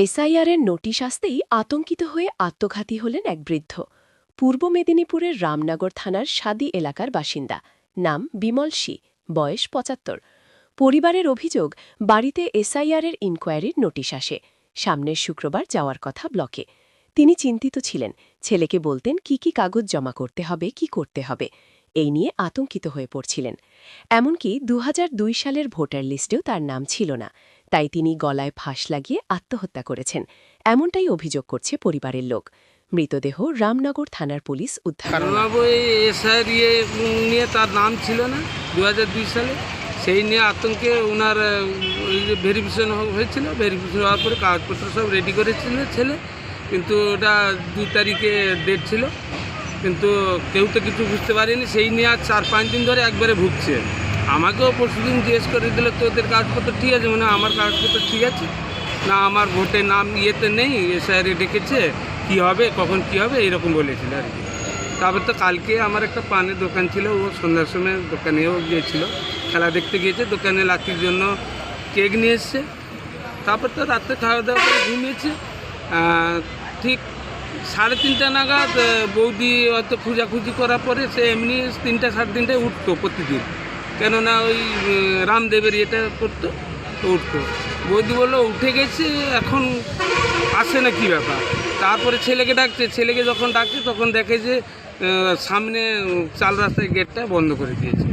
এসআইআরের নোটিশ আসতেই আতঙ্কিত হয়ে আত্মঘাতী হলেন এক বৃদ্ধ। পূর্ব মেদিনীপুরের রামনগর থানার সাদি এলাকার বাসিন্দা। নাম বিমল শি, বয়স ৭৫। পরিবারের অভিযোগ, বাড়িতে এসআইআরের ইনকোয়ারির নোটিশ আসে। সামনের শুক্রবার যাওয়ার কথা ব্লকে। তিনি চিন্তিত ছিলেন, ছেলেকে বলতেন কি কি কাগজ জমা করতে হবে, কি করতে হবে। এই নিয়ে আতঙ্কিত হয়ে পড়ছিলেন। এমনকি ২০০২ সালের ভোটার লিস্টেও তার নাম ছিল না। তাই তিনি গলায় ফাঁস লাগিয়ে আত্মহত্যা করেছেন, এমনটাই অভিযোগ করছে পরিবারের লোক। মৃতদেহ রামনগর থানার পুলিশ উদ্ধার করে। এসআইআর নিয়ে তার নাম ছিল না ২০০২ সালে, সেই নিয়ে আতঙ্কে ওনার ভেরিফিকেশন হয়েছিল। ভেরিফিকেশন হওয়ার পরে কাগজপত্র সব রেডি করেছিল ছেলে, কিন্তু ওটা ২ তারিখে ডেট ছিল, কিন্তু কেউ তো কিছু বুঝতে পারেনি। সেই নিয়ে আর ৪-৫ দিন ধরে একবারে ভুগছে। আমাকেও পরশুদিন জিজ্ঞেস করে দিল তোদের কাগজপত্র ঠিক আছে, মানে আমার কাগজপত্র ঠিক আছে না, আমার ভোটের নাম ইয়েতে নেই, এসআইআরে ডেকেছে, কী হবে কখন কী হবে এইরকম বলেছিল আর কি। তারপর তো কালকে আমার একটা পানের দোকান ছিল, ও সন্ধ্যার সময় দোকানেও গিয়েছিল, খেলা দেখতে গিয়েছে, দোকানে লাকির জন্য কেক নিয়ে এসছে। তারপর তো রাত্রে খাওয়া দাওয়া করে ঘুমিয়েছে। ঠিক 3:30 নাগাদ বৌদি হয়তো খোঁজাখুঁজি করার পরে সে এমনি 3টা 3:30টায় উঠতো প্রতিদিন, কেননা ওই রামদেবের ইয়েটা করতো, তো উঠতো। বৌদি বললো উঠে গেছে, এখন আসে না কী ব্যাপার। তারপরে ছেলেকে ডাকছে, ছেলেকে যখন ডাকছে তখন দেখে যে সামনে চাল রাস্তায় গেটটা বন্ধ করে দিয়েছে।